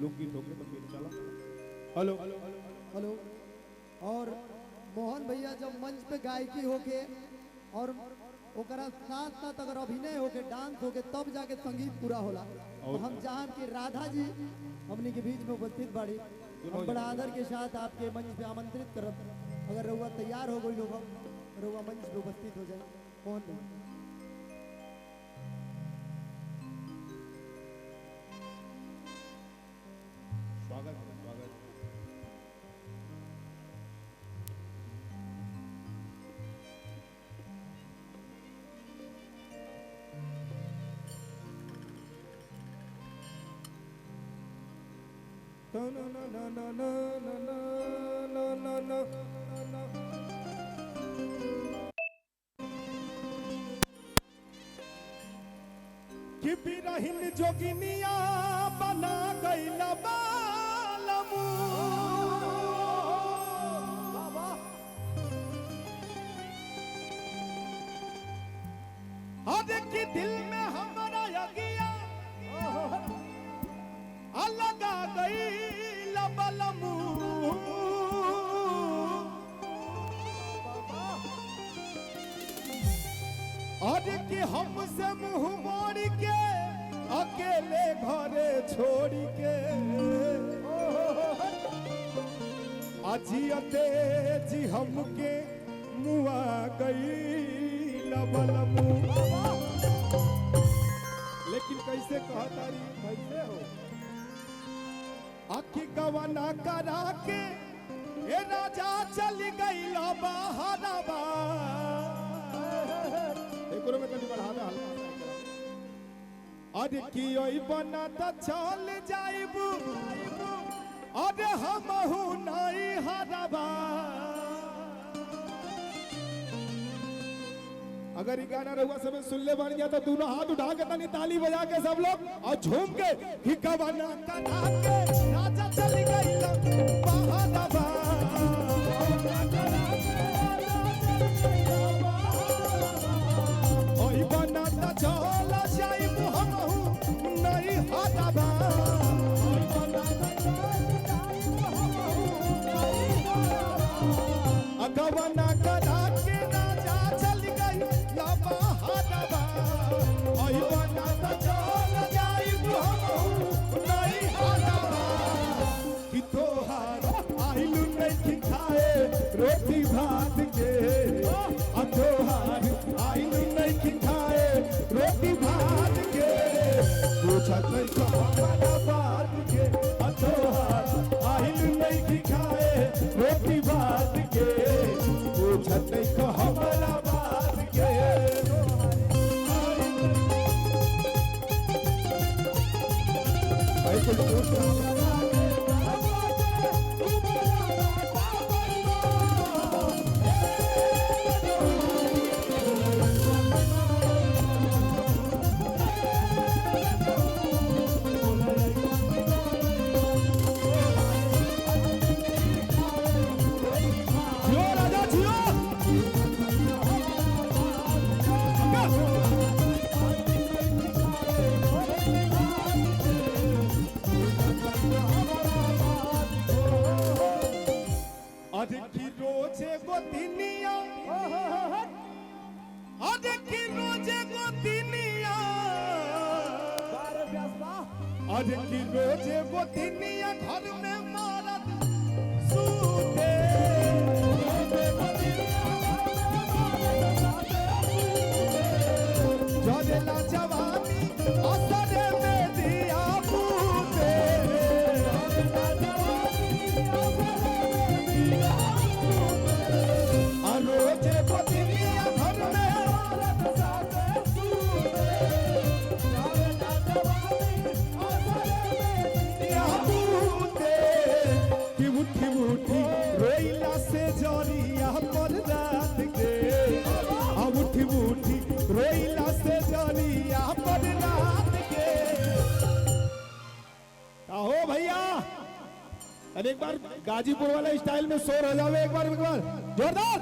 लुंगी ठोके तो फिर चला। Hello hello. और मोहन भैया जब मंच पे गायकी होके और ओकरा साथ साथ अगर अभिनय होके डांस होके तब जाके संगीत पूरा होला। तो हम चाहब कि राधा जी हमनी के बीच में उपस्थित बाड़ी, हम बड़ा आदर के साथ आपके मंच पे आमंत्रित करब। अगर रउआ तैयार हो गई लोग रउआ मंच पे उपस्थित हो जाए। मोहन भैया स्वागत है, स्वागत है। कि बिरहिन जोगिनिया बना गइला बालमू। अरे कि दिल में हमारा यगिया लगा गइला बालमू। अरे कि हमसे मुंह मोड़ के अकेले घरे छोड़ के अजियते जी हमके मुआ गई लबलमू। लेकिन कैसे कहतारी कैसे हो आखी गवाना करा के ए राजा चल गई बाहरबा। में कभी बढ़ा दे हल्का। अरे की ओई बना त चल जाइबू अरे हमहू नहीं हरबा। अगर ये गाना रहुआ सब सुन ले बन गया तो दोनों हाथ उठा के तनी ताली बजा के सब लोग और झूम के ही कवना करा के राजा चल गई बाहरबा। बनाता चला जाइबू हमहू नहीं हरबा। अगवना करा के राजा चल गई लबा हरबा। ओई बनाता चला जाइबू हमहू नहीं हरबा। कि तोहार आइलू नहीं खाए रोटी भात के तोहार आइलू नहीं खाए रोटी भात के पूछा तो हमारा बात के तोहार आइलू नहीं खाए रोटी भात के पूछा तो हमारा बात के। आज की रोजे वो दिनिया घर में मारत सूते। जला जवानी असरे में दिया पूते। रोजे वो दिनिया घर में मारत सूते। उठी उठी रोइला से जरिया पर रात के अब उठी उठी रोइला से जरिया पर रात के। हो भैया अरे एक बार गाजीपुर वाले स्टाइल में शोर हो जावे एक बार जोरदार।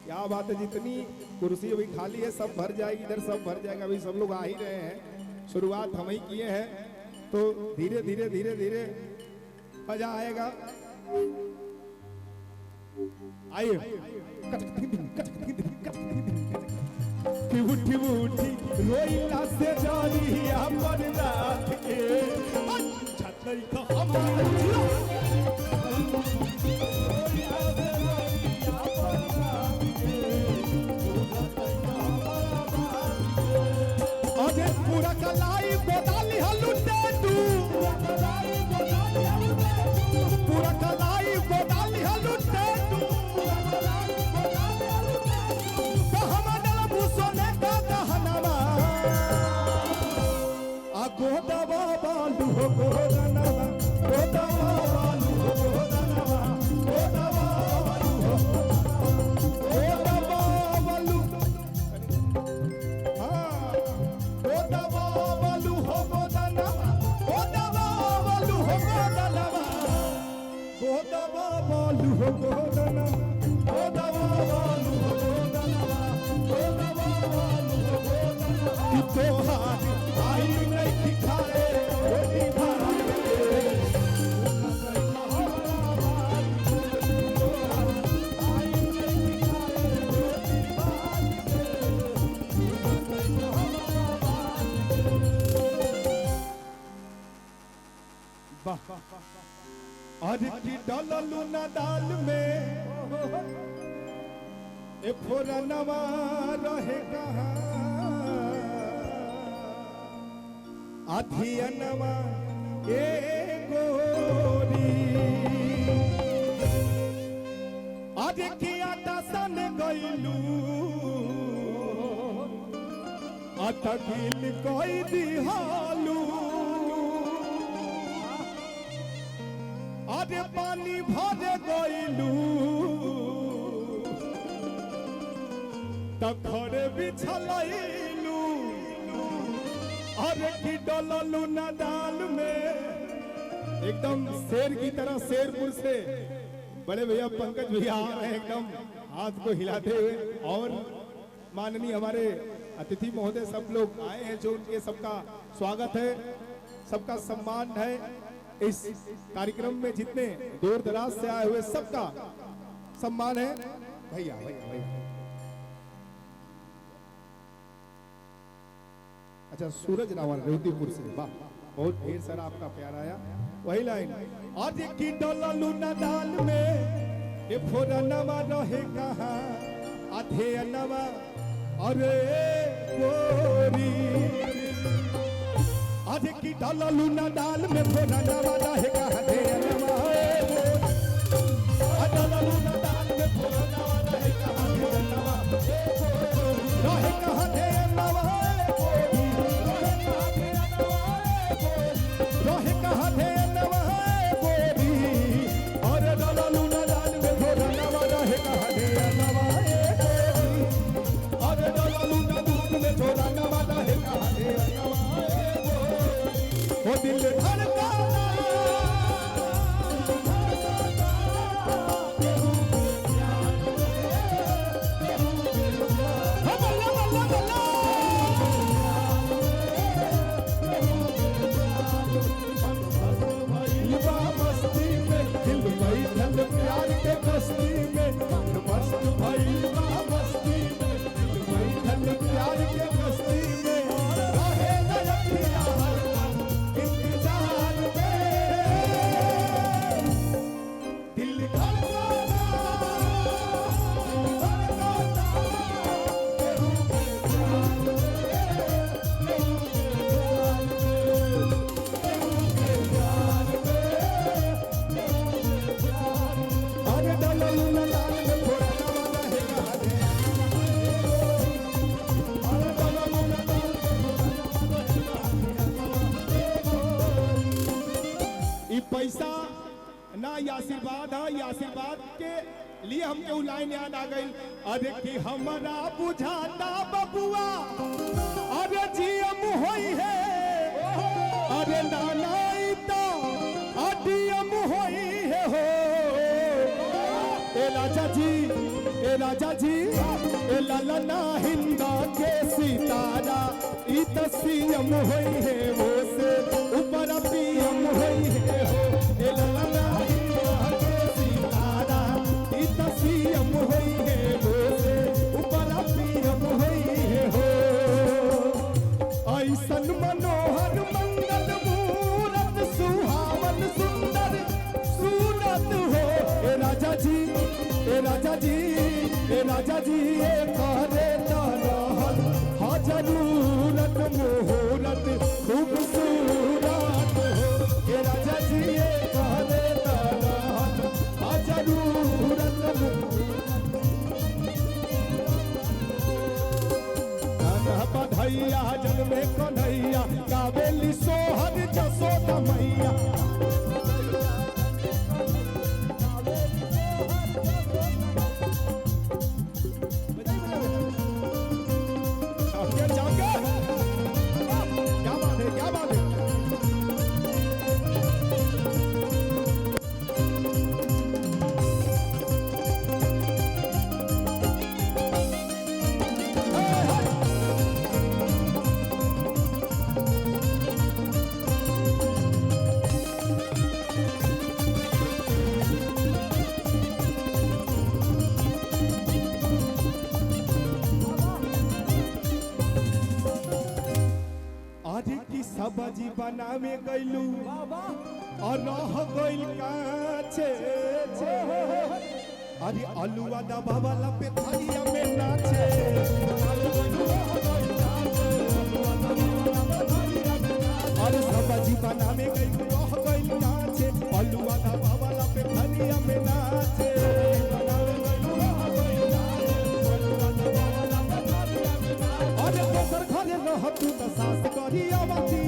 क्या बात है, जितनी कुर्सी अभी खाली है सब भर जाएगी, इधर सब भर जाएगा। अभी सब लोग आ ही रहे हैं, शुरुआत हम ही किए हैं। तो धीरे धीरे धीरे धीरे मजा आएगा। आइए उठी उठी रोइला से जरिया पर रात के छतई का अरे पूरा कलाई बोदाली हलुटे तू पूरा कलाई बोदाली हलुटे तू कहमदल भूसोने का दहनवा आ गोदवा बालू हो गोदनवा गोदवा बालू हो गोदनवा गोदवा बालू हो गोदवा बालू हाँ गोदवा बालू हो गोदनवा गोदवा बालू हो गोदनवा गोदवा बालू हो गोदनवा गोदवा बालू हो गोदनवा गोदवा बालू हो गोदनवा कि तोहार आई नहीं दिखाए रोटी भात के आई नहीं दिखाए रोटी भात के वाह आज की डललू ना दाल में ए फोरनवा रहे कहाँ आधियनवा ए गोरी आज की आटा सन गइलू आटा गिल कोई दिहालू अरे पानी भरे गइलू तब घरे बिछलैलू अरे की डललू ना दाल में एकदम शेर की तरह शेरपुर से बड़े भैया पंकज भैया आ रहे हैं एकदम हाथ को हिलाते हुए और माननीय हमारे अतिथि महोदय सब लोग आए हैं जो उनके सबका स्वागत है सबका सम्मान है। इस कार्यक्रम में जितने दूर दराज से आए हुए सबका सम्मान है। भैया भैया भैया अच्छा सूरज रावल रेवतीपुर से वाह बहुत ढेर सारा आपका प्यार आया। वही लाइन आज की डललू ना दाल में ये फोरनवा रहे कहाँ अधेनवा अरे गोरी आज की डललू ना दाल में फोरनवा रहे कहाँ अधेनवा डललू ना दाल में फोरनवा रहे कहाँ अधेनवा रहे कहाँ अधेनवा रहे कहाँ अधेनवा गोरी और डललू ना दाल में फोरनवा रहे कहाँ अधेनवा और डललू ना दूध में फोरनवा रहे कहाँ अधेनवा वो दिल धड़का मस्ती में दिल भाई धन प्यार के मस्ती में मस्त भाई मस्ती में दिल भाई धन प्यार के मस्ती में रहे नयनिया इंतजार में दिल अरे डललू ना दाल में फोरनवा रहे कहाँ अरे डललू ना दाल ये पैसा ना ये आशीर्वाद है। ये आशीर्वाद के लिए हमके उ लाइन याद आ गई अरे कि हमारा बुझाता बबुआ अरे जीएम होई है अरे नाना तो डीएम होई है हो ए राजा जी ए ललना हिंदा के सितारा ई तो सीएम होई है वो से ऊपर राजा जी ये करे न रहल हा जरूरत मुहूर्त खूबसूरत हो ये राजा जी ये करे न रहल हा जरूरत बधैया जल में कन्हैया गावेली सोहर जसोदा मैया सब्जी बनावे गईलू और रह गईल काचे अरे अलुआ दबावाला पे थालिया में नाचे अरे सब्जी बनावे गईलू रह गईल काचे अलुआ दबावाला पे थालिया में नाचे अरे दोसर घरे रह तू त सास करी आवती